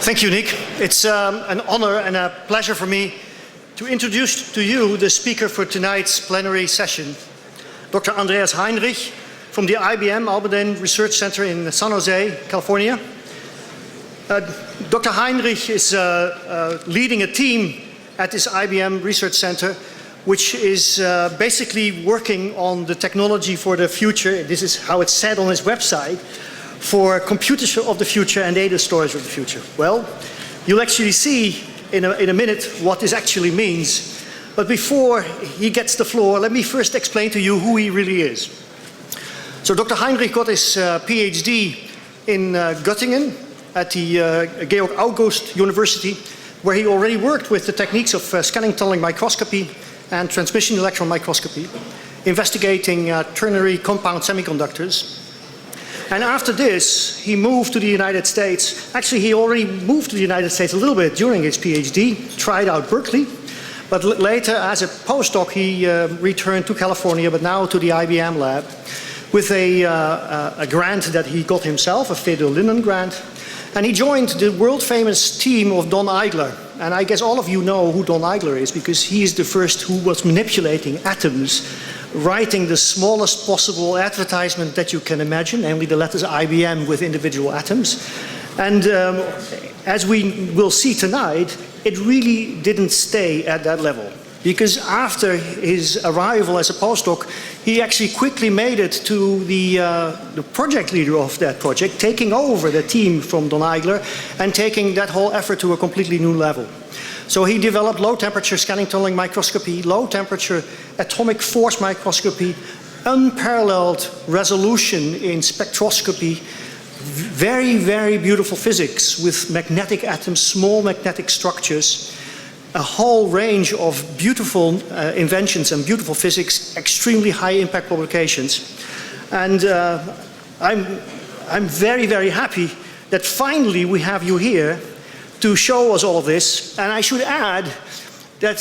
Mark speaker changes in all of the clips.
Speaker 1: Thank you, Nick. It's an honor and a pleasure for me to introduce to you the speaker for tonight's plenary session, Dr. Andreas Heinrich from the IBM Almaden Research Center in San Jose, California. Dr. Heinrich is leading a team at this IBM Research Center which is basically working on the technology for the future. This is how it's said on his website, for computers of the future and data storage of the future. Well, you'll actually see in a minute what this actually means. But before he gets the floor, let me first explain to you who he really is. So Dr. Heinrich got his PhD in Göttingen at the Georg August University, where he already worked with the techniques of scanning tunneling microscopy and transmission electron microscopy, investigating ternary compound semiconductors. And after this, he moved to the United States. Actually, he already moved to the United States a little bit during his PhD, tried out Berkeley. But later, as a postdoc, he returned to California, but now to the IBM lab, with a grant that he got himself, a Veldhoven grant. And he joined the world-famous team of Don Eigler. And I guess all of you know who Don Eigler is, because he is the first who was manipulating atoms, writing the smallest possible advertisement that you can imagine, namely the letters IBM with individual atoms. And as we will see tonight, it really didn't stay at that level. Because after his arrival as a postdoc, he actually quickly made it to the project leader of that project, taking over the team from Don Eigler and taking that whole effort to a completely new level. So he developed low-temperature scanning tunneling microscopy, low-temperature atomic force microscopy, unparalleled resolution in spectroscopy, very, very beautiful physics with magnetic atoms, small magnetic structures, a whole range of beautiful inventions and beautiful physics, extremely high-impact publications. And I'm very, very happy that finally we have you here to show us all of this. And I should add that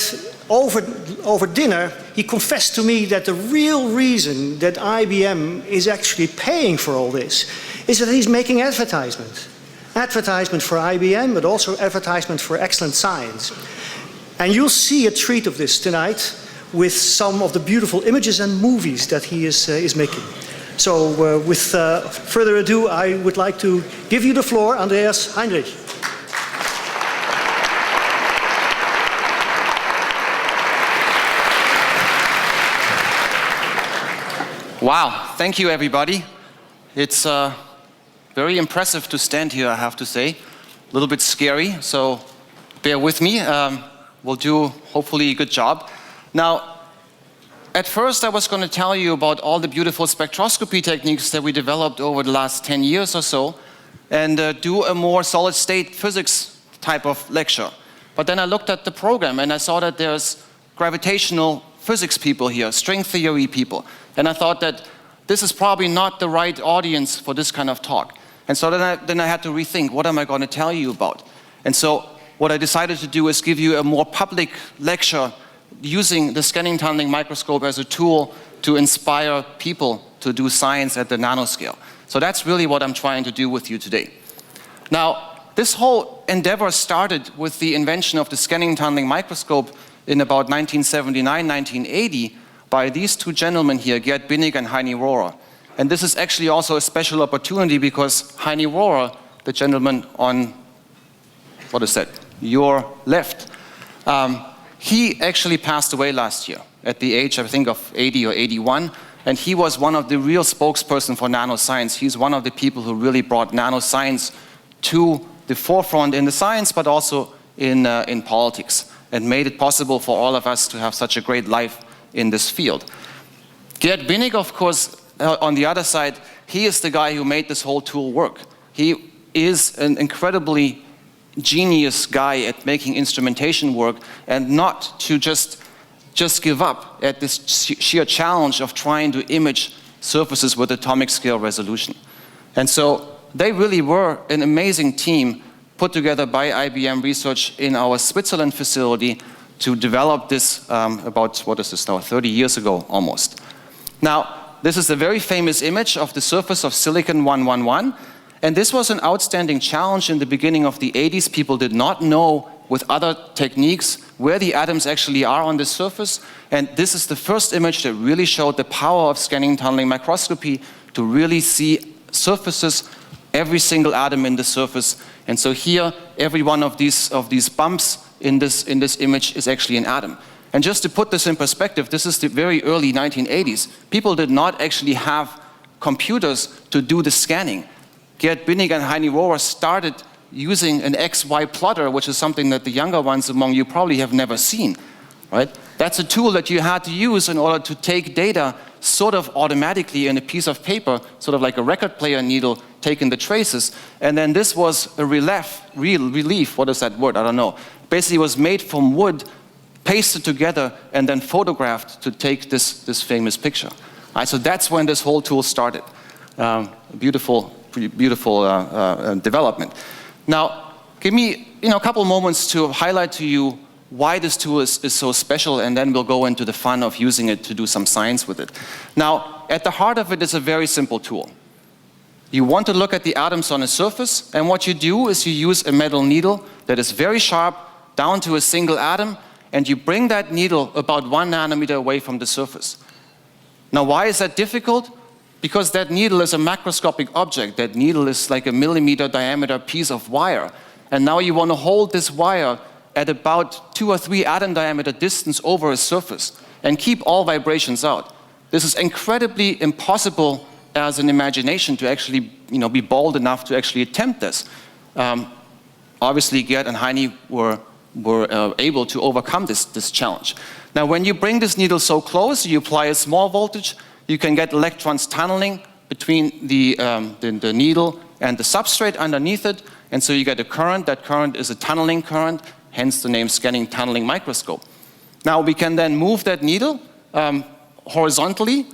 Speaker 1: over dinner, he confessed to me that the real reason that IBM is actually paying for all this is that he's making advertisement. Advertisement for IBM, but also advertisement for excellent science. And you'll see a treat of this tonight with some of the beautiful images and movies that he is making. So with further ado, I would like to give you the floor, Andreas Heinrich.
Speaker 2: Wow, thank you everybody. It's very impressive to stand here, I have to say. A little bit scary, so bear with me. We'll do hopefully a good job. Now, at first I was going to tell you about all the beautiful spectroscopy techniques that we developed over the last 10 years or so, and do a more solid state physics type of lecture. But then I looked at the program and I saw that there's gravitational physics people here, string theory people. And I thought that this is probably not the right audience for this kind of talk. And so then I had to rethink, what am I going to tell you about? And so what I decided to do is give you a more public lecture using the scanning tunneling microscope as a tool to inspire people to do science at the nanoscale. So that's really what I'm trying to do with you today. Now, this whole endeavor started with the invention of the scanning tunneling microscope in about 1979, 1980, by these two gentlemen here, Gerd Binnig and Heini Rohrer. And this is actually also a special opportunity because Heini Rohrer, the gentleman on, what is that, your left, he actually passed away last year at the age, I think, of 80 or 81. And he was one of the real spokesperson for nanoscience. He's one of the people who really brought nanoscience to the forefront in the science, but also in politics, and made it possible for all of us to have such a great life in this field. Gerd Binnig, of course, on the other side, he is the guy who made this whole tool work. He is an incredibly genius guy at making instrumentation work, and not to just give up at this sheer challenge of trying to image surfaces with atomic scale resolution. And so they really were an amazing team put together by IBM Research in our Switzerland facility to develop this about, what is this now, 30 years ago almost. Now, this is a very famous image of the surface of silicon 111, And this was an outstanding challenge in the beginning of the 80s. People did not know with other techniques where the atoms actually are on the surface. And this is the first image that really showed the power of scanning tunneling microscopy to really see surfaces, every single atom in the surface. And so here, every one of these bumps in this image is actually an atom. And just to put this in perspective, this is the very early 1980s. People did not actually have computers to do the scanning. Gerd Binnig and Heini Rohrer started using an XY plotter, which is something that the younger ones among you probably have never seen, right? That's a tool that you had to use in order to take data sort of automatically in a piece of paper, sort of like a record player needle, taking the traces. And then this was a relief, what is that word? I don't know. Basically, it was made from wood, pasted together, and then photographed to take this famous picture. Right, so that's when this whole tool started. Beautiful development. Now, give me a couple moments to highlight to you why this tool is so special, and then we'll go into the fun of using it to do some science with it. Now, at the heart of it is a very simple tool. You want to look at the atoms on a surface, and what you do is you use a metal needle that is very sharp down to a single atom, and you bring that needle about 1 nanometer away from the surface. Now, why is that difficult? Because that needle is a macroscopic object. That needle is like a millimeter diameter piece of wire. And now you want to hold this wire at about 2 or 3 atom diameter distance over a surface and keep all vibrations out. This is incredibly impossible as an imagination to actually be bold enough to actually attempt this. Obviously, Gerd and Heini were able to overcome this challenge. Now, when you bring this needle so close, you apply a small voltage, you can get electrons tunneling between the needle and the substrate underneath it, and so you get a current. That current is a tunneling current, hence the name scanning tunneling microscope. Now we can then move that needle horizontally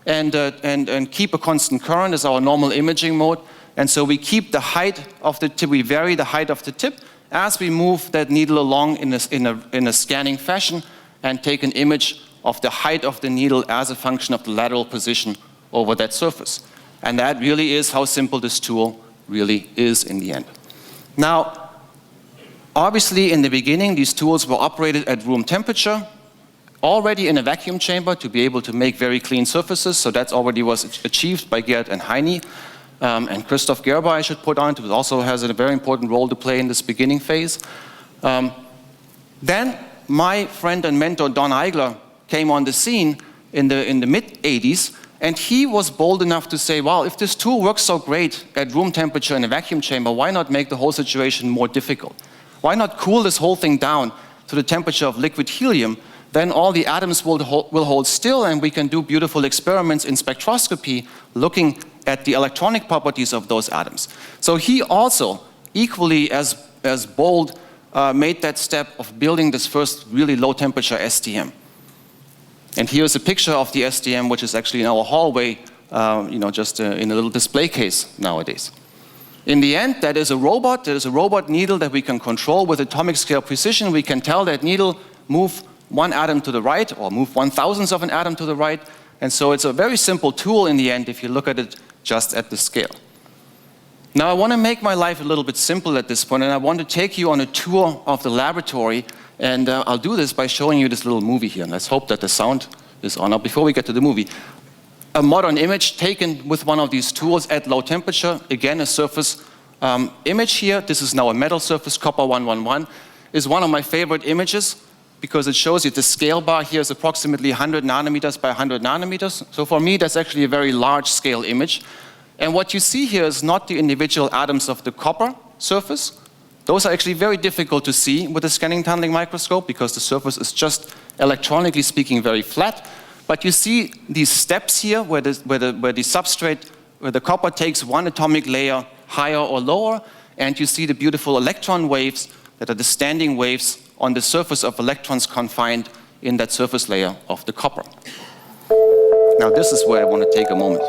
Speaker 2: and keep a constant current as our normal imaging mode, and so we keep the height of the tip, we vary the height of the tip as we move that needle along in a scanning fashion and take an image of the height of the needle as a function of the lateral position over that surface. And that really is how simple this tool really is in the end. Now, obviously in the beginning, these tools were operated at room temperature, already in a vacuum chamber to be able to make very clean surfaces, so that already was achieved by Gerd and Heini. And Christoph Gerber, I should put on, who also has a very important role to play in this beginning phase. Then my friend and mentor Don Eigler came on the scene in the mid-80s, and he was bold enough to say, well, if this tool works so great at room temperature in a vacuum chamber, why not make the whole situation more difficult? Why not cool this whole thing down to the temperature of liquid helium? Then all the atoms will hold still, and we can do beautiful experiments in spectroscopy looking at the electronic properties of those atoms. So he also, equally as bold, made that step of building this first really low temperature STM. And here's a picture of the STM, which is actually in our hallway, just in a little display case nowadays. In the end, that is a robot. That is a robot needle that we can control with atomic scale precision. We can tell that needle move 1 atom to the right or move 1/1000th of an atom to the right. And so it's a very simple tool in the end if you look at it just at the scale. Now I want to make my life a little bit simple at this point, and I want to take you on a tour of the laboratory, and I'll do this by showing you this little movie here. And let's hope that the sound is on. Now before we get to the movie, a modern image taken with one of these tools at low temperature, again a surface image here. This is now a metal surface, copper 111, is one of my favorite images because it shows you the scale bar here is approximately 100 nanometers by 100 nanometers. So for me, that's actually a very large scale image. And what you see here is not the individual atoms of the copper surface. Those are actually very difficult to see with a scanning tunneling microscope because the surface is just, electronically speaking, very flat. But you see these steps here where the substrate, where the copper takes one atomic layer higher or lower, and you see the beautiful electron waves that are the standing waves on the surface of electrons confined in that surface layer of the copper. Now this is where I want to take a moment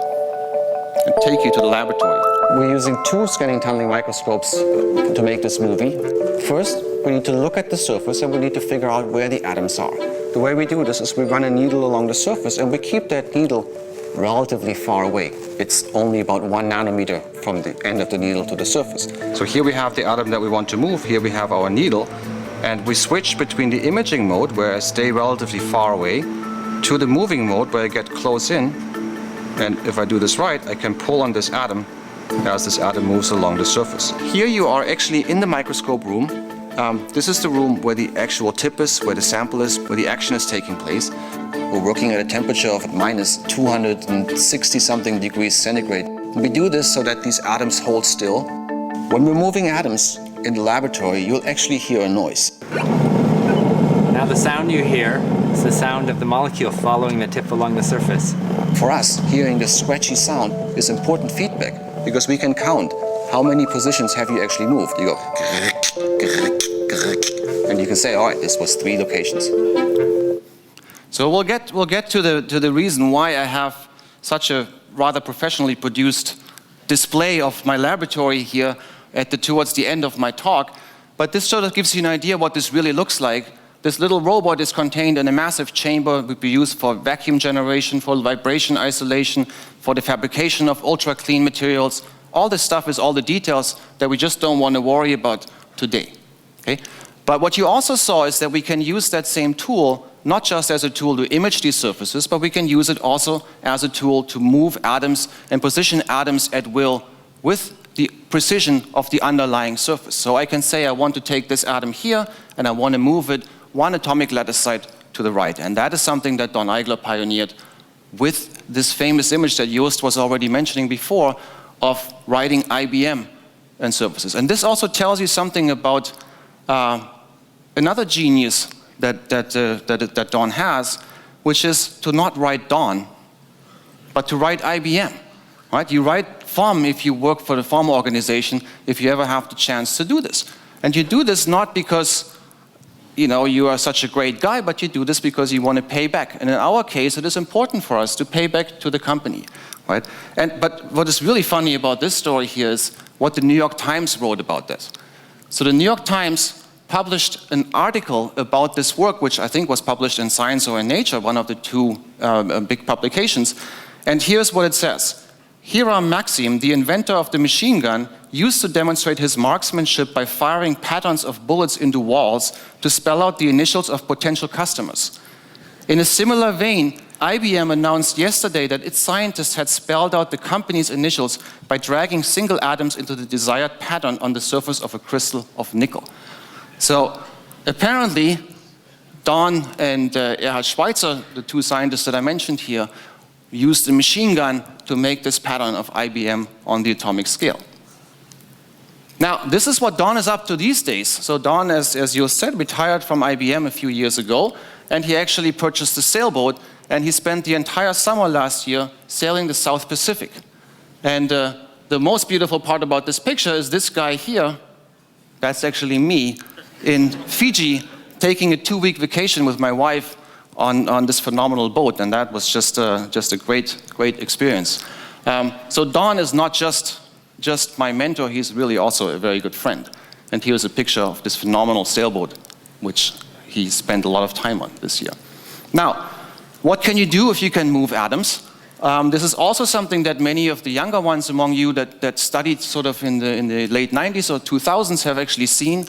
Speaker 2: and take you to the laboratory. We're using 2 scanning tunneling microscopes to make this movie. First, we need to look at the surface and we need to figure out where the atoms are. The way we do this is we run a needle along the surface and we keep that needle relatively far away. It's only about 1 nanometer from the end of the needle to the surface. So here we have the atom that we want to move, here we have our needle, and we switch between the imaging mode, where I stay relatively far away, to the moving mode, where I get close in, and if I do this right, I can pull on this atom as this atom moves along the surface. Here you are actually in the microscope room. This is the room where the actual tip is, where the sample is, where the action is taking place. We're working at a temperature of minus 260 something degrees centigrade. We do this so that these atoms hold still. When we're moving atoms in the laboratory, you'll actually hear a noise.
Speaker 3: Now the sound you hear is the sound of the molecule following the tip along the surface.
Speaker 2: For us, hearing this scratchy sound is important feedback, because we can count how many positions have you actually moved. You go, and you can say, all right, this was 3 locations. So we'll get to the reason why I have such a rather professionally produced display of my laboratory here towards the end of my talk. But this sort of gives you an idea what this really looks like. This little robot is contained in a massive chamber, would be used for vacuum generation, for vibration isolation, for the fabrication of ultra-clean materials. All this stuff is all the details that we just don't want to worry about today. Okay? But what you also saw is that we can use that same tool not just as a tool to image these surfaces, but we can use it also as a tool to move atoms and position atoms at will with the precision of the underlying surface. So I can say I want to take this atom here and I want to move it 1 atomic lattice site to the right. And that is something that Don Eigler pioneered with this famous image that Joost was already mentioning before of writing IBM and surfaces. And this also tells you something about another genius that Don has, which is to not write Don, but to write IBM. Right? You write FOM if you work for the FOM organization, if you ever have the chance to do this. And you do this not because you are such a great guy, but you do this because you want to pay back. And in our case, it is important for us to pay back to the company. Right? But what is really funny about this story here is what the New York Times wrote about this. So the New York Times published an article about this work, which I think was published in Science or in Nature, one of the 2 big publications. And here's what it says. Hiram Maxim, the inventor of the machine gun, used to demonstrate his marksmanship by firing patterns of bullets into walls to spell out the initials of potential customers. In a similar vein, IBM announced yesterday that its scientists had spelled out the company's initials by dragging single atoms into the desired pattern on the surface of a crystal of nickel. So apparently, Don and Erhard Schweitzer, the 2 scientists that I mentioned here, used a machine gun to make this pattern of IBM on the atomic scale. Now, this is what Don is up to these days. So Don, as you said, retired from IBM a few years ago, and he actually purchased a sailboat, and he spent the entire summer last year sailing the South Pacific. And the most beautiful part about this picture is this guy here. That's actually me in Fiji taking a 2-week vacation with my wife on this phenomenal boat, and that was just a great experience. So Don is not just my mentor, he's really also a very good friend. And here's a picture of this phenomenal sailboat, which he spent a lot of time on this year. Now, what can you do if you can move atoms? This is also something that many of the younger ones among you that studied sort of in the late 90s or 2000s have actually seen.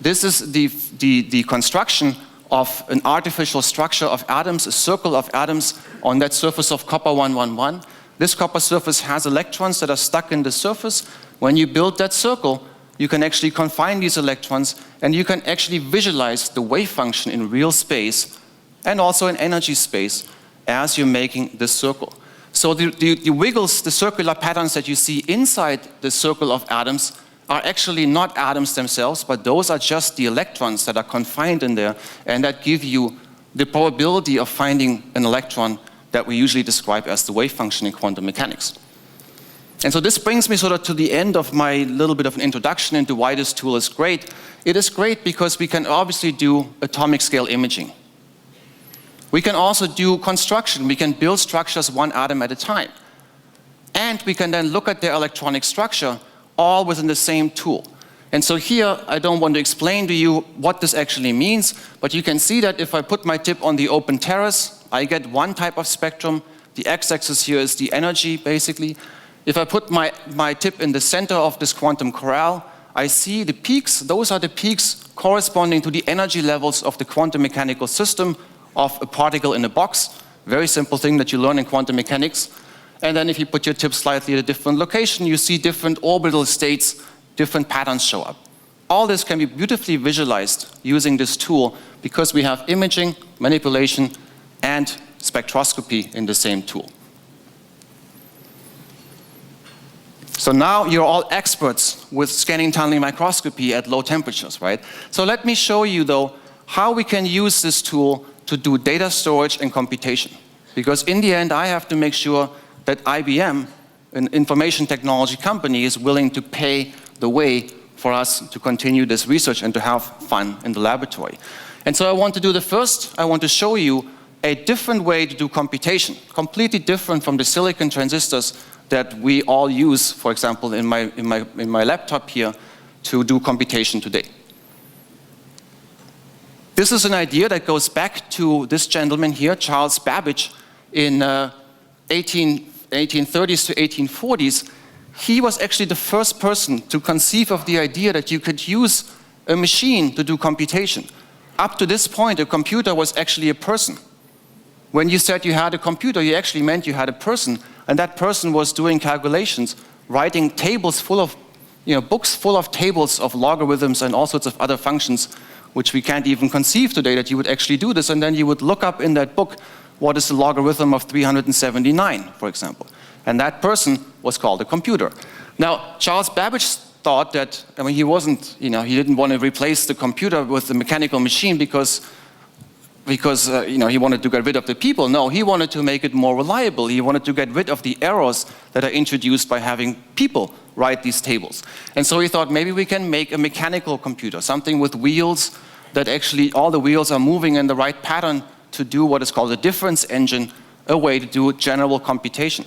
Speaker 2: This is the construction of an artificial structure of atoms, a circle of atoms on that surface of copper 111. This copper surface has electrons that are stuck in the surface. When you build that circle, you can actually confine these electrons, and you can actually visualize the wave function in real space and also in energy space as you're making this circle. So the wiggles, the circular patterns that you see inside the circle of atoms are actually not atoms themselves, but those are just the electrons that are confined in there, and that give you the probability of finding an electron that we usually describe as the wave function in quantum mechanics. And so this brings me sort of to the end of my little bit of an introduction into why this tool is great. It is great because we can obviously do atomic scale imaging. We can also do construction. We can build structures 1 atom at a time. And we can then look at their electronic structure all within the same tool. And so here, I don't want to explain to you what this actually means, but you can see that if I put my tip on the open terrace, I get one type of spectrum. The x-axis here is the energy, basically. If I put my tip in the center of this quantum corral, I see the peaks. Those are the peaks corresponding to the energy levels of the quantum mechanical system of a particle in a box. Very simple thing that you learn in quantum mechanics. And then if you put your tip slightly at a different location, you see different orbital states, different patterns show up. All this can be beautifully visualized using this tool because we have imaging, manipulation, and spectroscopy in the same tool. So now you're all experts with scanning tunneling microscopy at low temperatures, right? So let me show you, though, how we can use this tool to do data storage and computation. Because in the end, I have to make sure that IBM, an information technology company, is willing to pay the way for us to continue this research and to have fun in the laboratory. And so I want to do the first, I want to show you a different way to do computation, completely different from the silicon transistors that we all use, for example, in my laptop here, to do computation today. This is an idea that goes back to this gentleman here, Charles Babbage, in 1830s to 1840s. He was actually the first person to conceive of the idea that you could use a machine to do computation. Up to this point, a computer was actually a person. When you said you had a computer, you actually meant you had a person, and that person was doing calculations, writing tables full of, books full of tables of logarithms and all sorts of other functions, which we can't even conceive today that you would actually do this, and then you would look up in that book what is the logarithm of 379, for example. And that person was called a computer. Now, Charles Babbage thought that, he wasn't, he didn't want to replace the computer with the mechanical machine because he wanted to get rid of the people. No, he wanted to make it more reliable. He wanted to get rid of the errors that are introduced by having people write these tables. And so he thought maybe we can make a mechanical computer, something with wheels that actually all the wheels are moving in the right pattern to do what is called a difference engine, a way to do general computation.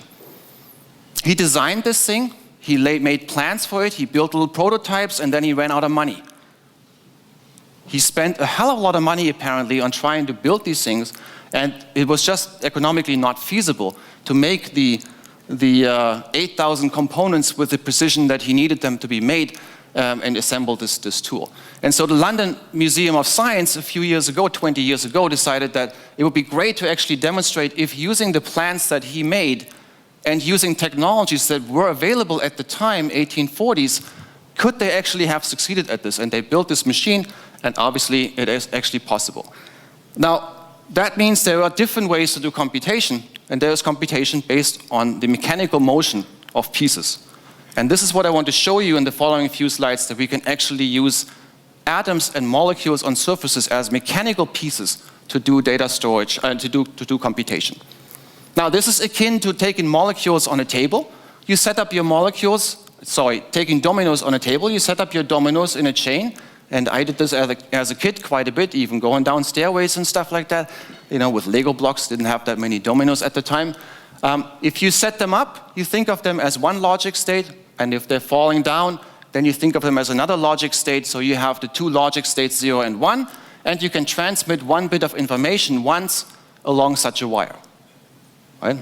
Speaker 2: He designed this thing, he made plans for it, he built little prototypes, and then he ran out of money. He spent a hell of a lot of money, apparently, on trying to build these things, and it was just economically not feasible to make the 8,000 components with the precision that he needed them to be made and assemble this tool. And so the London Museum of Science a few years ago, 20 years ago, decided that it would be great to actually demonstrate if using the plans that he made and using technologies that were available at the time, 1840s, could they actually have succeeded at this? And they built this machine, and obviously it is actually possible. Now, that means there are different ways to do computation, and there is computation based on the mechanical motion of pieces. And this is what I want to show you in the following few slides, that we can actually use atoms and molecules on surfaces as mechanical pieces to do data storage, to do computation. Now, this is akin to taking molecules on a table. You set up your taking dominoes on a table, you set up your dominoes in a chain, and I did this as a kid quite a bit, even going down stairways and stuff like that, with Lego blocks, didn't have that many dominoes at the time. If you set them up, you think of them as one logic state, and if they're falling down, then you think of them as another logic state, so you have the two logic states 0 and 1, and you can transmit one bit of information once along such a wire. Right?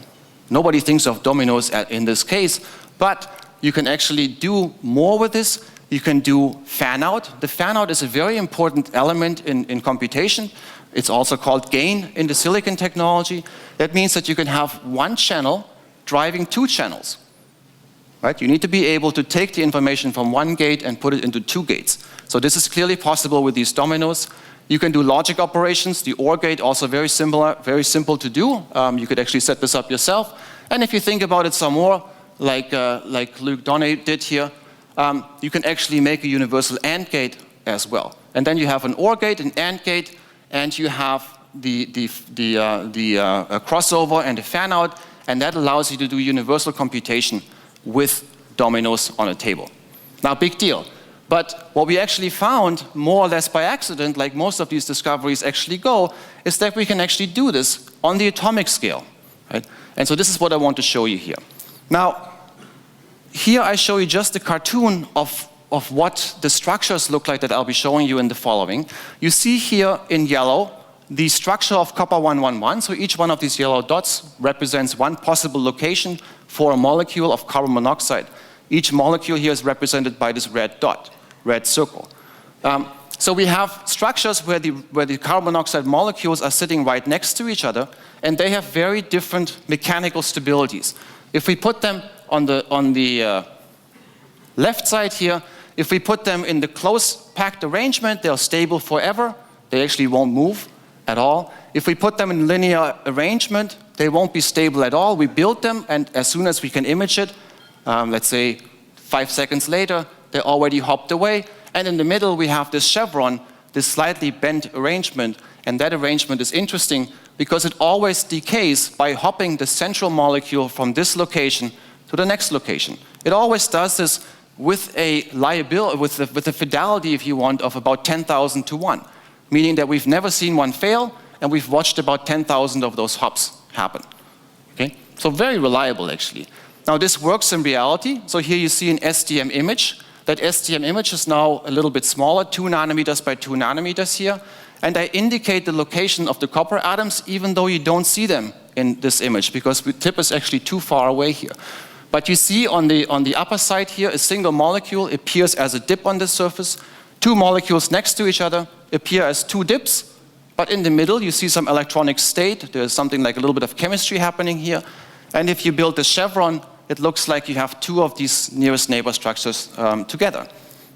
Speaker 2: Nobody thinks of dominoes in this case, but you can actually do more with this. You can do fan-out. The fan-out is a very important element in computation. It's also called gain in the silicon technology. That means that you can have one channel driving two channels. Right? You need to be able to take the information from one gate and put it into two gates. So this is clearly possible with these dominoes. You can do logic operations. The OR gate, also very simple to do. You could actually set this up yourself. And if you think about it some more, like Luke Donnay did here, you can actually make a universal AND gate as well. And then you have an OR gate, an AND gate, and you have the crossover and the fan-out, and that allows you to do universal computation with dominoes on a table. Now, big deal. But what we actually found, more or less by accident, like most of these discoveries actually go, is that we can actually do this on the atomic scale. Right? And so this is what I want to show you here. Now, here I show you just a cartoon of what the structures look like that I'll be showing you in the following. You see here in yellow the structure of copper 111. So each one of these yellow dots represents one possible location for a molecule of carbon monoxide. Each molecule here is represented by this red dot, red circle. So we have structures where the carbon monoxide molecules are sitting right next to each other, and they have very different mechanical stabilities. If we put them on the left side here, if we put them in the close packed arrangement, they're stable forever. They actually won't move at all. If we put them in linear arrangement, they won't be stable at all. We build them, and as soon as we can image it, let's say 5 seconds later, they already hopped away. And in the middle, we have this chevron, this slightly bent arrangement. And that arrangement is interesting because it always decays by hopping the central molecule from this location to the next location. It always does this with a fidelity, if you want, of about 10,000 to 1, meaning that we've never seen one fail, and we've watched about 10,000 of those hops happen. Okay? So very reliable, actually. Now, this works in reality. So here you see an STM image. That STM image is now a little bit smaller, 2 nanometers by 2 nanometers here. And I indicate the location of the copper atoms, even though you don't see them in this image, because the tip is actually too far away here. But you see on the upper side here, a single molecule appears as a dip on the surface. 2 molecules next to each other appear as 2 dips. But in the middle, you see some electronic state. There's something like a little bit of chemistry happening here. And if you build the chevron, it looks like you have 2 of these nearest neighbor structures together.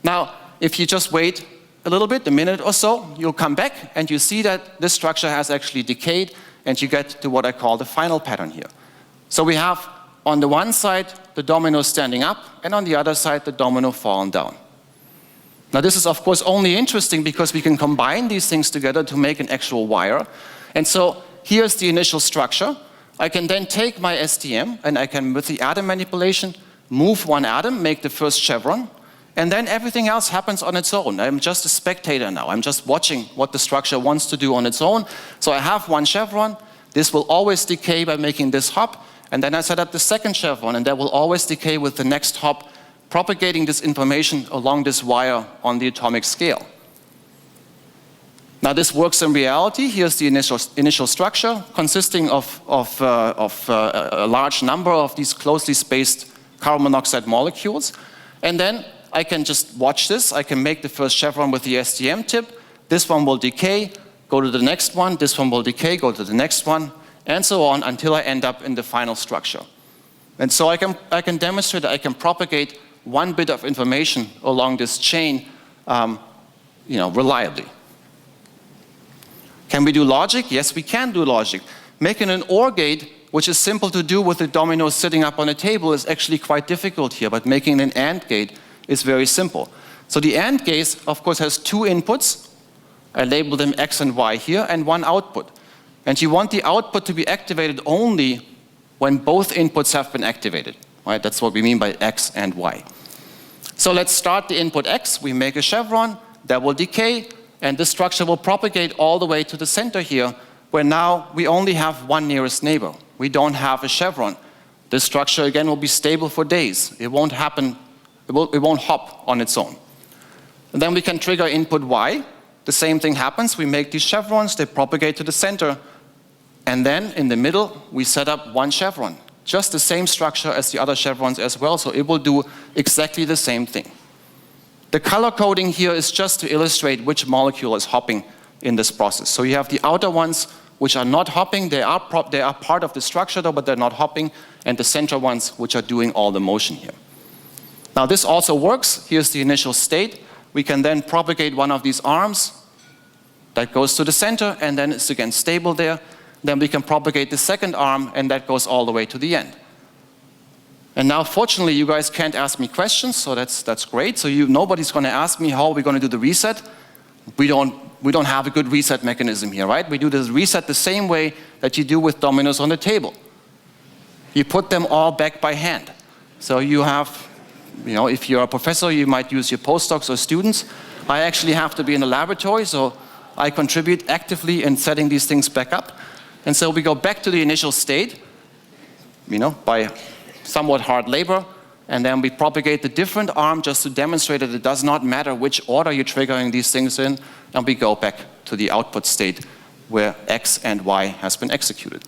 Speaker 2: Now, if you just wait a little bit, a minute or so, you'll come back and you see that this structure has actually decayed, and you get to what I call the final pattern here. So we have on the one side the domino standing up, and on the other side the domino fallen down. Now this is of course only interesting because we can combine these things together to make an actual wire. And so here's the initial structure. I can then take my STM and I can, with the atom manipulation, move one atom, make the first chevron, and then everything else happens on its own. I'm just a spectator now. I'm just watching what the structure wants to do on its own. So I have one chevron. This will always decay by making this hop. And then I set up the second chevron, and that will always decay with the next hop, propagating this information along this wire on the atomic scale. Now this works in reality. Here's the initial structure consisting of a large number of these closely spaced carbon monoxide molecules. And then I can just watch this. I can make the first chevron with the STM tip. This one will decay, go to the next one. This one will decay, go to the next one, and so on until I end up in the final structure. And so I can demonstrate that I can propagate one bit of information along this chain reliably. Can we do logic? Yes, we can do logic. Making an OR gate, which is simple to do with the dominoes sitting up on a table, is actually quite difficult here, but making an AND gate is very simple. So the AND gate, of course, has 2 inputs. I label them X and Y here, and 1 output. And you want the output to be activated only when both inputs have been activated. Right? That's what we mean by X and Y. So let's start the input X. We make a chevron that will decay, and this structure will propagate all the way to the center here, where now we only have one nearest neighbor. We don't have a chevron. This structure again will be stable for days. It won't happen, it won't hop on its own. And then we can trigger input Y. The same thing happens. We make these chevrons, they propagate to the center, and then in the middle we set up one chevron. Just the same structure as the other chevrons as well, so it will do exactly the same thing. The color coding here is just to illustrate which molecule is hopping in this process. So you have the outer ones which are not hopping. They are part of the structure though, but they're not hopping. And the center ones which are doing all the motion here. Now this also works. Here's the initial state. We can then propagate one of these arms. That goes to the center and then it's again stable there. Then we can propagate the second arm and that goes all the way to the end. And now fortunately you guys can't ask me questions, so that's great. So nobody's going to ask me how we're going to do the reset. We don't have a good reset mechanism here, right? We do this reset the same way that you do with dominoes on the table. You put them all back by hand. So you have, if you're a professor, you might use your postdocs or students. I actually have to be in the laboratory, so I contribute actively in setting these things back up. And so we go back to the initial state, by somewhat hard labor, and then we propagate the different arm just to demonstrate that it does not matter which order you're triggering these things in, and we go back to the output state where X and Y has been executed.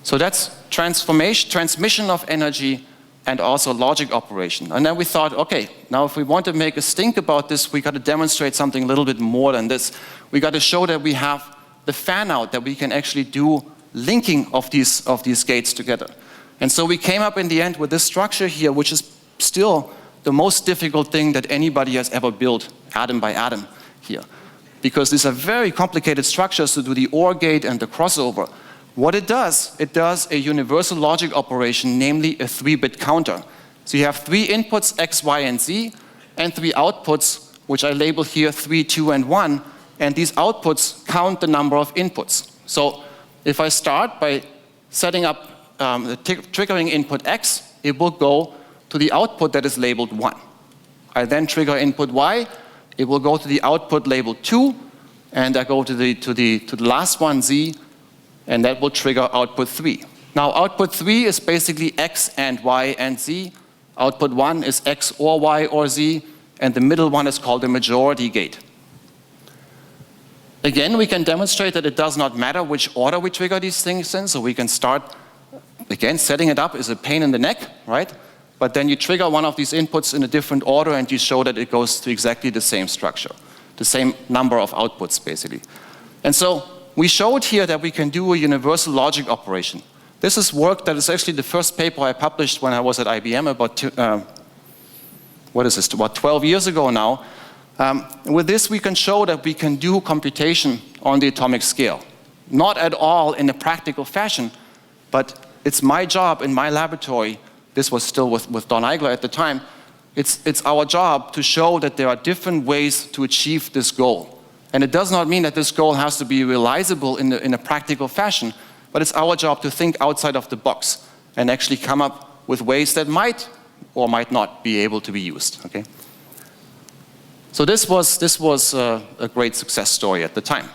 Speaker 2: So that's transmission of energy and also logic operation. And then we thought, okay, now if we want to make a stink about this, we got to demonstrate something a little bit more than this. We got to show that we have the fan out, that we can actually do linking of these gates together. And so we came up in the end with this structure here, which is still the most difficult thing that anybody has ever built, atom by atom here. Because these are very complicated structures to do the OR gate and the crossover. What it does a universal logic operation, namely a 3-bit counter. So you have 3 inputs, X, Y, and Z, and 3 outputs, which I label here 3, 2, and 1, and these outputs count the number of inputs. So if I start by setting up the triggering input X, it will go to the output that is labeled 1. I then trigger input Y, it will go to the output labeled 2, and I go to the last one, Z, and that will trigger output 3. Now output 3 is basically X and Y and Z. Output 1 is X or Y or Z, and the middle one is called the majority gate. Again, we can demonstrate that it does not matter which order we trigger these things in, so we can start, again, setting it up is a pain in the neck, right? But then you trigger one of these inputs in a different order and you show that it goes to exactly the same structure, the same number of outputs, basically. And so we showed here that we can do a universal logic operation. This is work that is actually the first paper I published when I was at IBM about, about 12 years ago now. With this, we can show that we can do computation on the atomic scale. Not at all in a practical fashion, but it's my job in my laboratory. This was still with Don Eigler at the time. It's our job to show that there are different ways to achieve this goal. And it does not mean that this goal has to be realizable in a practical fashion, but it's our job to think outside of the box and actually come up with ways that might or might not be able to be used. Okay? So this was a great success story at the time.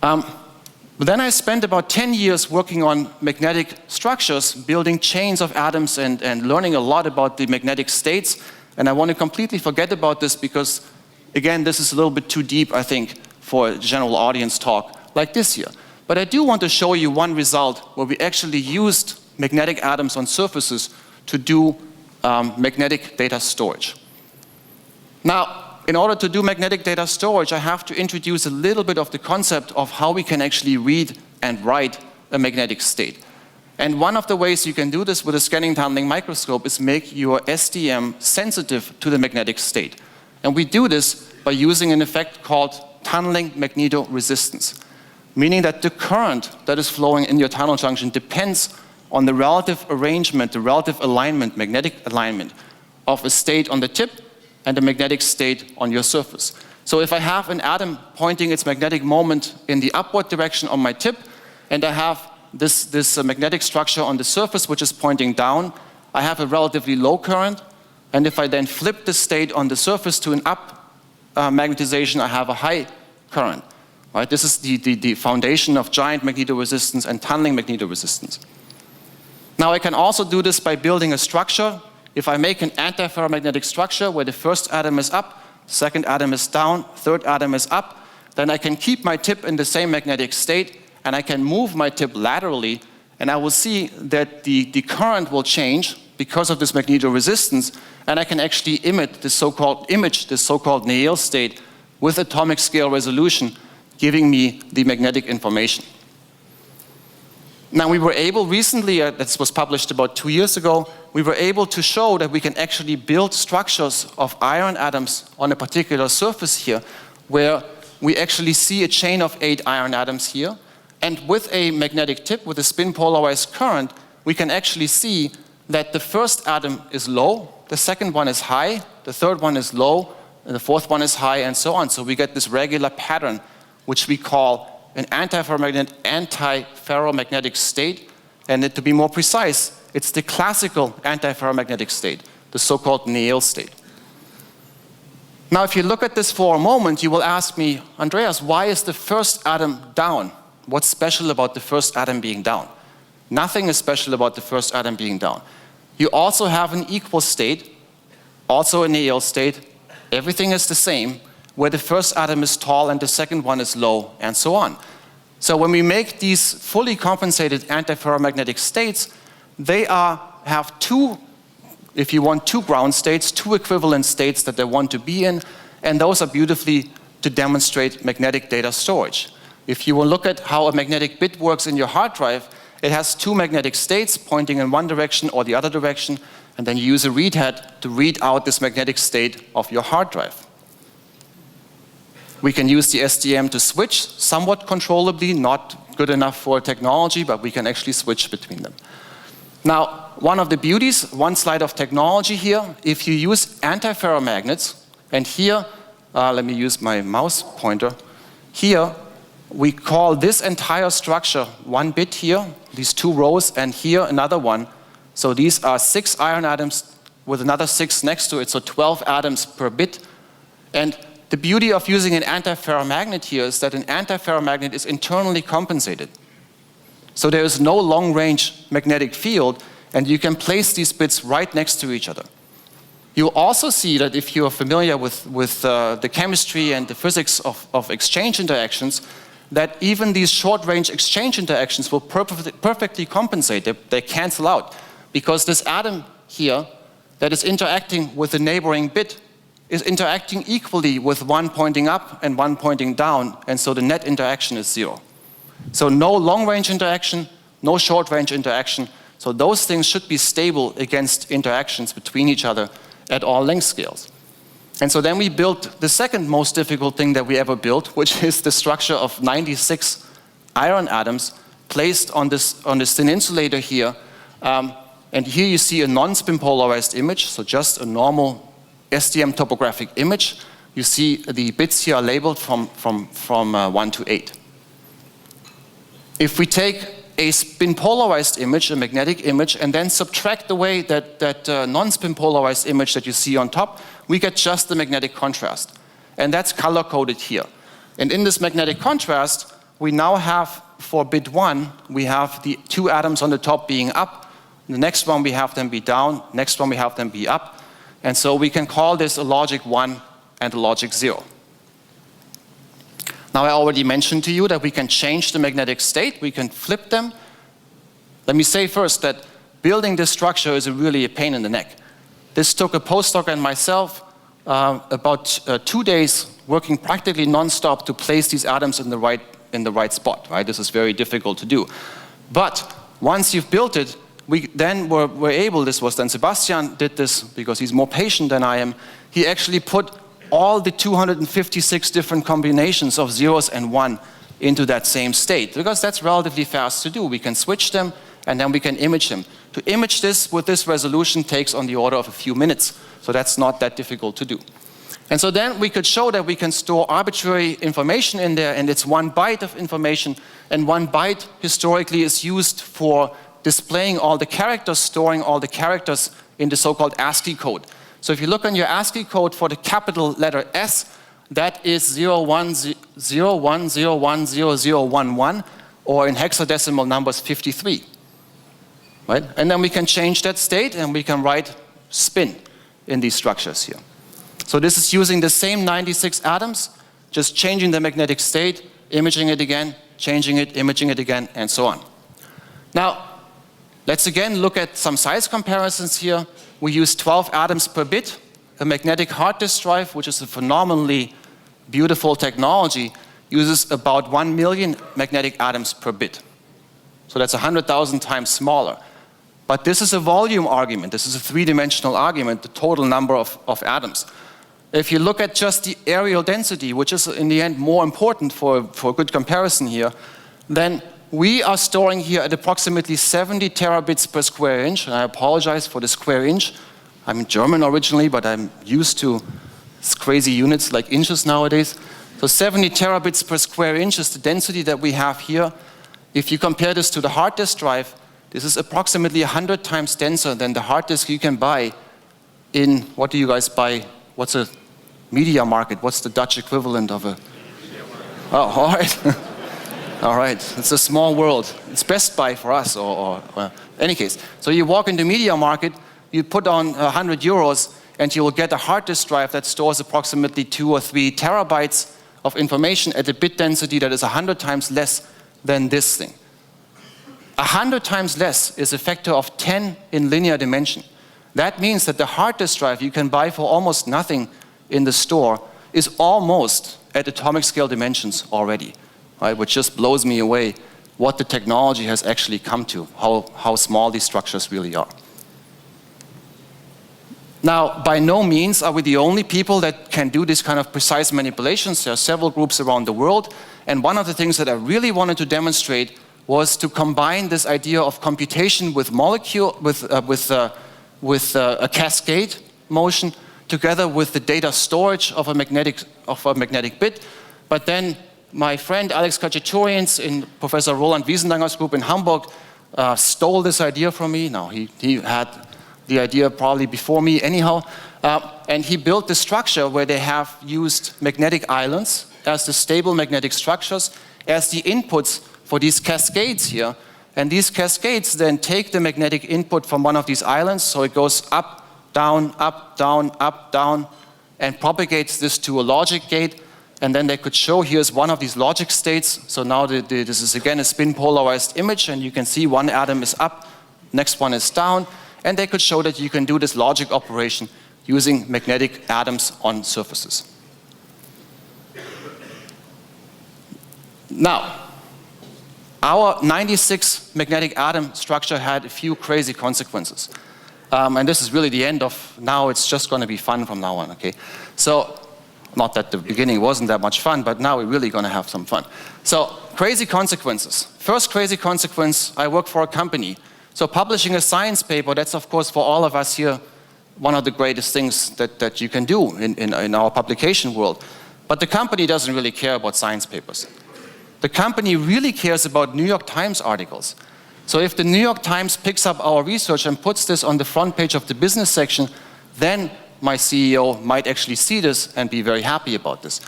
Speaker 2: But then I spent about 10 years working on magnetic structures, building chains of atoms and learning a lot about the magnetic states. And I want to completely forget about this because, again, this is a little bit too deep, I think, for a general audience talk like this here. But I do want to show you one result where we actually used magnetic atoms on surfaces to do magnetic data storage. Now, in order to do magnetic data storage, I have to introduce a little bit of the concept of how we can actually read and write a magnetic state. And one of the ways you can do this with a scanning tunneling microscope is make your SDM sensitive to the magnetic state. And we do this by using an effect called tunneling magnetoresistance, meaning that the current that is flowing in your tunnel junction depends on the relative arrangement, the relative alignment, magnetic alignment of a state on the tip and a magnetic state on your surface. So if I have an atom pointing its magnetic moment in the upward direction on my tip, and I have this magnetic structure on the surface which is pointing down, I have a relatively low current, and if I then flip the state on the surface to an up magnetization, I have a high current. Right? This is the foundation of giant magnetoresistance and tunneling magnetoresistance. Now I can also do this by building a structure. If I make an antiferromagnetic structure where the first atom is up, second atom is down, third atom is up, then I can keep my tip in the same magnetic state and I can move my tip laterally, and I will see that the current will change because of this magnetoresistance, and I can actually image this so-called Néel state with atomic scale resolution, giving me the magnetic information. Now we were able recently, this was published about 2 years ago, we were able to show that we can actually build structures of iron atoms on a particular surface here, where we actually see a chain of 8 iron atoms here, and with a magnetic tip, with a spin polarized current, we can actually see that the first atom is low, the second one is high, the third one is low, and the fourth one is high, and so on. So we get this regular pattern, which we call an antiferromagnetic state, and to be more precise, it's the classical antiferromagnetic state, the so-called Néel state. Now, if you look at this for a moment, you will ask me, Andreas, why is the first atom down? What's special about the first atom being down? Nothing is special about the first atom being down. You also have an equal state, also a Néel state. Everything is the same. where the first atom is tall and the second one is low, and so on. So when we make these fully compensated antiferromagnetic states, they have two, if you want, two ground states, two equivalent states that they want to be in, and those are beautifully to demonstrate magnetic data storage. If you will look at how a magnetic bit works in your hard drive, it has two magnetic states pointing in one direction or the other direction, and then you use a readhead to read out this magnetic state of your hard drive. We can use the SDM to switch somewhat controllably, not good enough for technology, but we can actually switch between them. Now, one of the beauties, one slide of technology here, if you use antiferromagnets, and here, let me use my mouse pointer, here we call this entire structure one bit here, these two rows, and here another one. So these are 6 iron atoms with another 6 next to it, so 12 atoms per bit. And the beauty of using an antiferromagnet here is that an antiferromagnet is internally compensated. So there is no long-range magnetic field, and you can place these bits right next to each other. You also see that if you are familiar with the chemistry and the physics of exchange interactions, that even these short-range exchange interactions will perfectly compensate. They cancel out. Because this atom here that is interacting with the neighboring bit is interacting equally with one pointing up and one pointing down, and so the net interaction is 0. So no long-range interaction, no short-range interaction. So those things should be stable against interactions between each other at all length scales. And so then we built the second most difficult thing that we ever built, which is the structure of 96 iron atoms placed on this thin insulator here. And here you see a non-spin polarized image, so just a normal SDM topographic image. You see the bits here are labeled from 1 to 8. If we take a spin polarized image, a magnetic image, and then subtract away that non-spin polarized image that you see on top, we get just the magnetic contrast. And that's color coded here. And in this magnetic contrast, we now have, for bit 1, we have the 2 atoms on the top being up. The next one we have them be down, next one we have them be up. And so we can call this a logic 1 and a logic 0. Now I already mentioned to you that we can change the magnetic state, we can flip them. Let me say first that building this structure is really a pain in the neck. This took a postdoc and myself about 2 days working practically non-stop to place these atoms in the right spot, right? This is very difficult to do. But once you've built it, we then were able, this was then Sebastian did this because he's more patient than I am, he actually put all the 256 different combinations of zeros and 1 into that same state, because that's relatively fast to do. We can switch them and then we can image them. To image this with this resolution takes on the order of a few minutes, so that's not that difficult to do. And so then we could show that we can store arbitrary information in there, and it's 1 byte of information, and 1 byte historically is used for displaying all the characters, storing all the characters in the so-called ASCII code. So if you look on your ASCII code for the capital letter S, that is 0101010011, or in hexadecimal numbers 53. Right? And then we can change that state and we can write spin in these structures here. So this is using the same 96 atoms, just changing the magnetic state, imaging it again, changing it, imaging it again, and so on. Now, let's again look at some size comparisons here. We use 12 atoms per bit. A magnetic hard disk drive, which is a phenomenally beautiful technology, uses about 1 million magnetic atoms per bit. So that's 100,000 times smaller. But this is a volume argument. This is a 3-dimensional argument, the total number of atoms. If you look at just the areal density, which is in the end more important for a good comparison here, then we are storing here at approximately 70 terabits per square inch. And I apologize for the square inch. I'm German originally, but I'm used to crazy units like inches nowadays. So 70 terabits per square inch is the density that we have here. If you compare this to the hard disk drive, this is approximately 100 times denser than the hard disk you can buy in, what do you guys buy? What's a media market? What's the Dutch equivalent of a? Oh, all right. All right, it's a small world. It's Best Buy for us, or any case. So you walk into media market, you put on 100 euros, and you will get a hard disk drive that stores approximately 2 or 3 terabytes of information at a bit density that is 100 times less than this thing. 100 times less is a factor of 10 in linear dimension. That means that the hard disk drive you can buy for almost nothing in the store is almost at atomic scale dimensions already, right? Which just blows me away what the technology has actually come to, how small these structures really are. Now, by no means are we the only people that can do this kind of precise manipulations. There are several groups around the world, and one of the things that I really wanted to demonstrate was to combine this idea of computation with a cascade motion together with the data storage of a magnetic bit. But then my friend Alex Khachaturian in Professor Roland Wiesendanger's group in Hamburg stole this idea from me. Now, he had the idea probably before me anyhow. And he built this structure where they have used magnetic islands as the stable magnetic structures as the inputs for these cascades here. And these cascades then take the magnetic input from one of these islands, so it goes up, down, up, down, up, down, and propagates this to a logic gate. And then they could show here's one of these logic states. So now this is again a spin polarized image, and you can see one atom is up, next one is down. And they could show that you can do this logic operation using magnetic atoms on surfaces. Now, our 96 magnetic atom structure had a few crazy consequences. And this is really the end of, now it's just going to be fun from now on, okay? So, not that the beginning wasn't that much fun, but now we're really going to have some fun. So, crazy consequences. First crazy consequence, I work for a company. So publishing a science paper, that's of course for all of us here one of the greatest things that you can do in our publication world. But the company doesn't really care about science papers. The company really cares about New York Times articles. So if the New York Times picks up our research and puts this on the front page of the business section, then my CEO might actually see this and be very happy about this.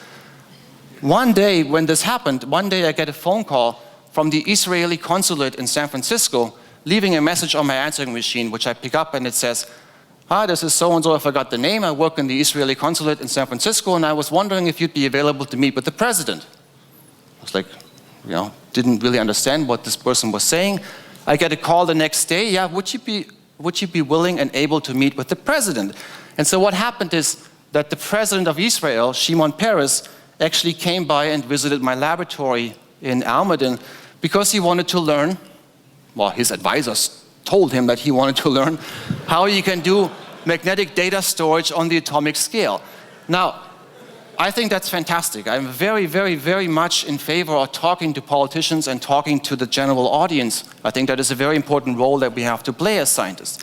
Speaker 2: One day when this happened, one day I get a phone call from the Israeli consulate in San Francisco, leaving a message on my answering machine, which I pick up, and it says, "Hi, this is so-and-so, I forgot the name. I work in the Israeli consulate in San Francisco, and I was wondering if you'd be available to meet with the president." I was like, didn't really understand what this person was saying. I get a call the next day, "Yeah, would you be willing and able to meet with the president?" And so what happened is that the president of Israel, Shimon Peres, actually came by and visited my laboratory in Almaden because he wanted to learn. Well, his advisors told him that he wanted to learn how you can do magnetic data storage on the atomic scale. Now, I think that's fantastic. I'm very, very, very much in favor of talking to politicians and talking to the general audience. I think that is a very important role that we have to play as scientists.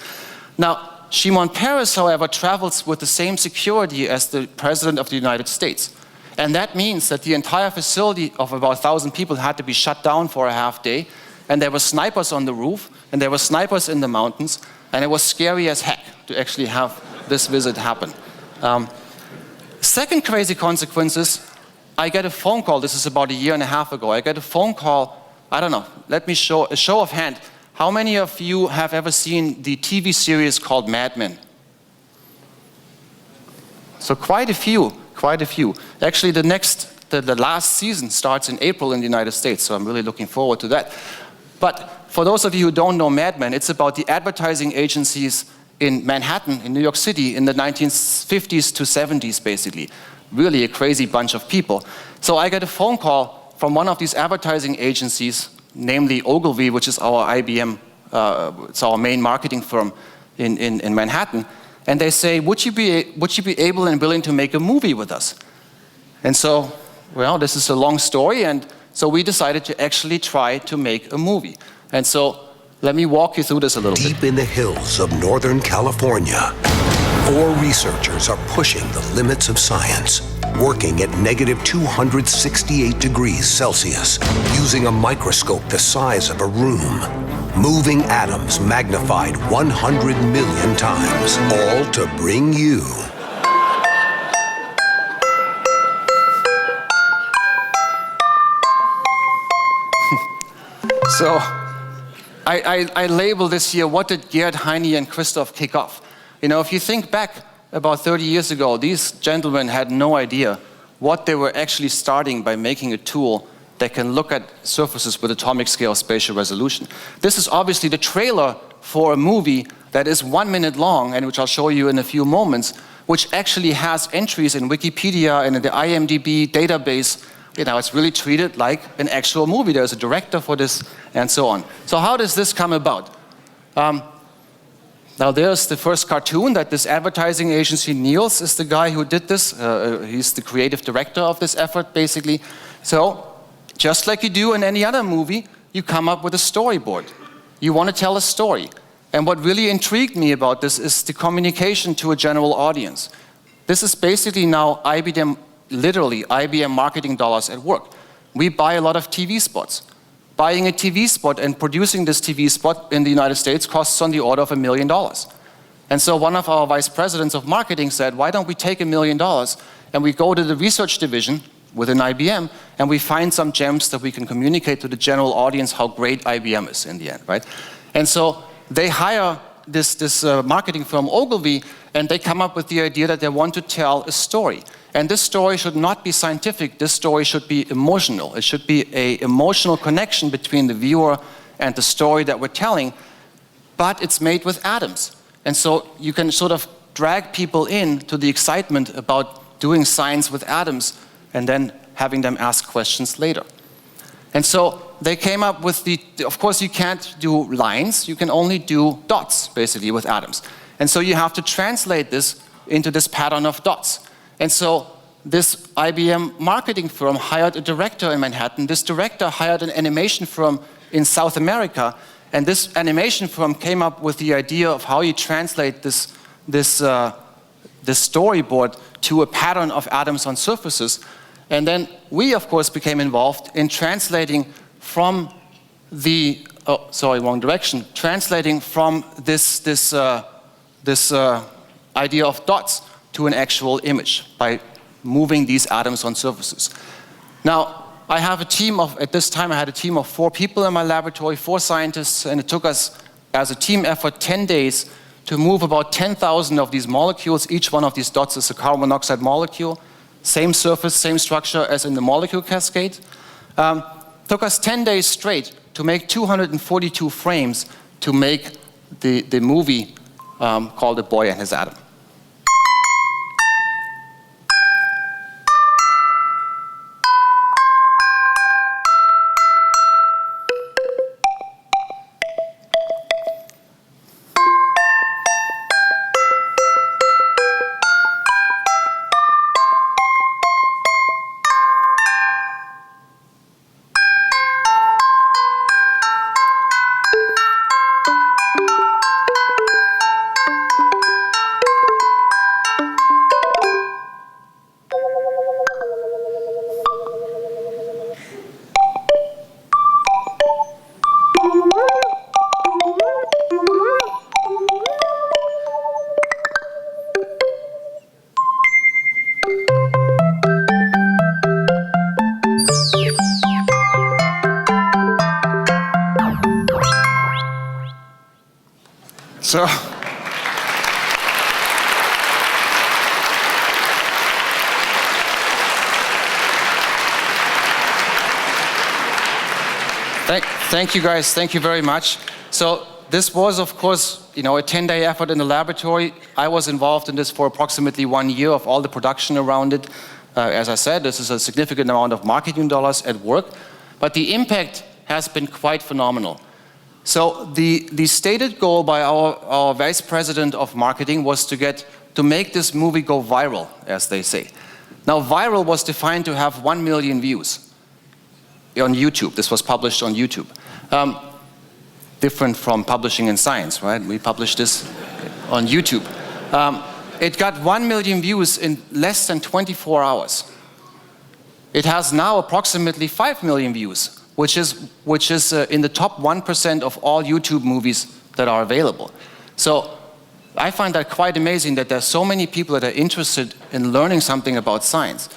Speaker 2: Now, Shimon Peres, however, travels with the same security as the President of the United States. And that means that the entire facility of about 1,000 people had to be shut down for a half day. And there were snipers on the roof, and there were snipers in the mountains, and it was scary as heck to actually have this visit happen. Second crazy consequence is, I get a phone call, this is about a year and a half ago, I get a phone call, I don't know, let me show a show of hand. How many of you have ever seen the TV series called Mad Men? So quite a few. Actually, the last season starts in April in the United States, so I'm really looking forward to that. But for those of you who don't know Mad Men, it's about the advertising agencies in Manhattan, in New York City, in the 1950s to 70s, basically. Really a crazy bunch of people. So I get a phone call from one of these advertising agencies, namely Ogilvy, which is our IBM, it's our main marketing firm in Manhattan. And they say, would you be able and willing to make a movie with us? And so, well, this is a long story, and so we decided to actually try to make a movie. And so, let me walk you through this a little bit.
Speaker 4: Deep in the hills of Northern California, 4 researchers are pushing the limits of science, working at -268 degrees Celsius, using a microscope the size of a room, moving atoms magnified 100 million times, all to bring you
Speaker 2: So, I label this here, what did Gerd, Heine, and Christoph kick off? You know, if you think back about 30 years ago, these gentlemen had no idea what they were actually starting by making a tool that can look at surfaces with atomic scale spatial resolution. This is obviously the trailer for a movie that is 1 minute long, and which I'll show you in a few moments, which actually has entries in Wikipedia and in the IMDb database. You know, it's really treated like an actual movie. There's a director for this, and so on. So how does this come about? Now there's the first cartoon that this advertising agency, Niels, is the guy who did this. He's the creative director of this effort, basically. So, just like you do in any other movie, you come up with a storyboard. You want to tell a story. And what really intrigued me about this is the communication to a general audience. This is basically now IBM, literally IBM marketing dollars at work. We buy a lot of TV spots. Buying a TV spot and producing this TV spot in the United States costs on the order of $1 million. And so one of our vice presidents of marketing said, why don't we take $1 million and we go to the research division within IBM and we find some gems that we can communicate to the general audience how great IBM is in the end, right? And so they hire this marketing firm, Ogilvy, and they come up with the idea that they want to tell a story. And this story should not be scientific, this story should be emotional. It should be an emotional connection between the viewer and the story that we're telling, but it's made with atoms. And so you can sort of drag people in to the excitement about doing science with atoms and then having them ask questions later. And so they came up with of course you can't do lines, you can only do dots, basically, with atoms. And so you have to translate this into this pattern of dots. And so this IBM marketing firm hired a director in Manhattan. This director hired an animation firm in South America. And this animation firm came up with the idea of how you translate this storyboard to a pattern of atoms on surfaces. And then we, of course, became involved in translating from the, oh, sorry, wrong direction, translating from this idea of dots to an actual image by moving these atoms on surfaces. Now, I have a team of, at this time I had a team of 4 people in my laboratory, 4 scientists, and it took us, as a team effort, 10 days to move about 10,000 of these molecules. Each one of these dots is a carbon monoxide molecule. Same surface, same structure as in the molecule cascade. Took us 10 days straight to make 242 frames to make the movie called The Boy and His Atom. So, thank you guys, thank you very much. So this was, of course, a 10-day effort in the laboratory. I was involved in this for approximately 1 year of all the production around it. As I said, this is a significant amount of marketing dollars at work, but the impact has been quite phenomenal. So the stated goal by our vice president of marketing was to make this movie go viral, as they say. Now, viral was defined to have 1 million views on YouTube. This was published on YouTube. Different from publishing in Science, right? We published this on YouTube. It got 1 million views in less than 24 hours. It has now approximately 5 million views, which is in the top 1% of all YouTube movies that are available. So I find that quite amazing that there's so many people that are interested in learning something about science.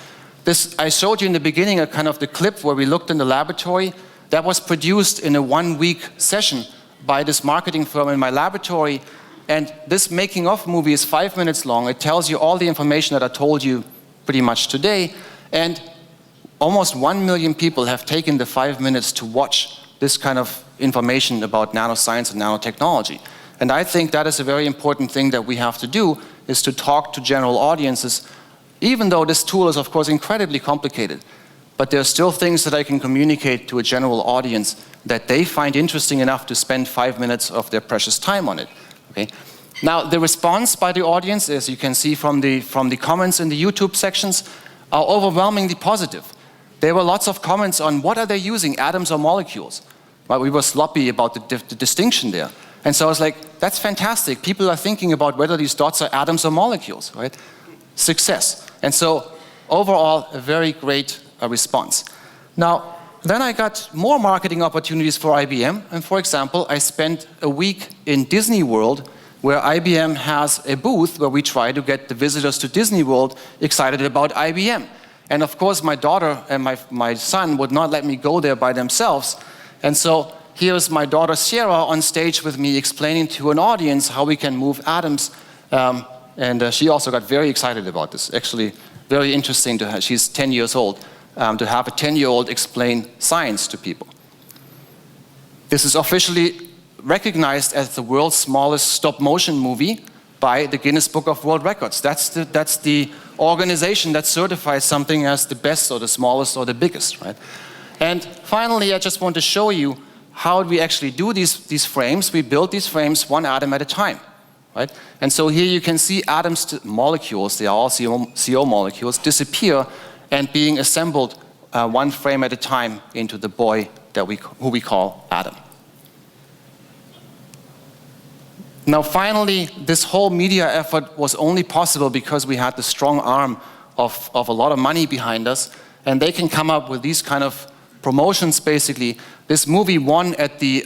Speaker 2: I showed you in the beginning a kind of the clip where we looked in the laboratory. That was produced in a 1-week session by this marketing firm in my laboratory. And this making of movie is 5 minutes long. It tells you all the information that I told you pretty much today. And almost 1 million people have taken the 5 minutes to watch this kind of information about nanoscience and nanotechnology. And I think that is a very important thing that we have to do, is to talk to general audiences, even though this tool is, of course, incredibly complicated. But there are still things that I can communicate to a general audience that they find interesting enough to spend 5 minutes of their precious time on it. Okay? Now, the response by the audience, as you can see from the comments in the YouTube sections, are overwhelmingly positive. There were lots of comments on what are they using, atoms or molecules? Well, we were sloppy about the distinction there. And so I was like, that's fantastic. People are thinking about whether these dots are atoms or molecules, right? Success. And so overall, a very great response. Now, then I got more marketing opportunities for IBM. And for example, I spent a week in Disney World, where IBM has a booth where we try to get the visitors to Disney World excited about IBM. And of course, my daughter and my son would not let me go there by themselves. And so here's my daughter Sierra on stage with me explaining to an audience how we can move atoms. And she also got very excited about this. Actually, very interesting to her. She's 10 years old, to have a 10-year-old explain science to people. This is officially recognized as the world's smallest stop-motion movie by the Guinness Book of World Records. That's the organization that certifies something as the best or the smallest or the biggest, right? And finally, I just want to show you how we actually do these frames. We build these frames one atom at a time, right? And so here you can see atoms, molecules, they are all CO molecules, disappear and being assembled one frame at a time into the boy who we call atom. Now finally, this whole media effort was only possible because we had the strong arm of a lot of money behind us, and they can come up with these kind of promotions basically. This movie won at the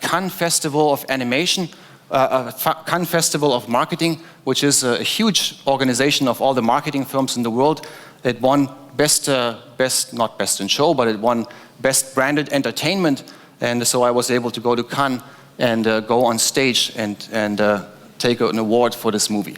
Speaker 2: Cannes Festival of Animation, Cannes Festival of Marketing, which is a huge organization of all the marketing firms in the world. It won not best in show, but it won best branded entertainment, and so I was able to go to Cannes and go on stage and take an award for this movie.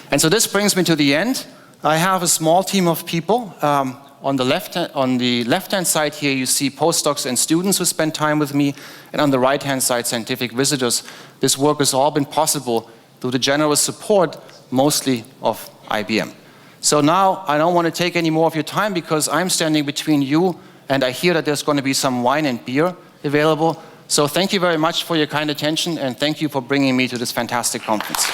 Speaker 2: And so this brings me to the end. I have a small team of people. On the left-hand side here, you see postdocs and students who spend time with me, and on the right-hand side, scientific visitors. This work has all been possible through the generous support, mostly of IBM. So now, I don't want to take any more of your time because I'm standing between you, and I hear that there's going to be some wine and beer available. So thank you very much for your kind attention, and thank you for bringing me to this fantastic conference.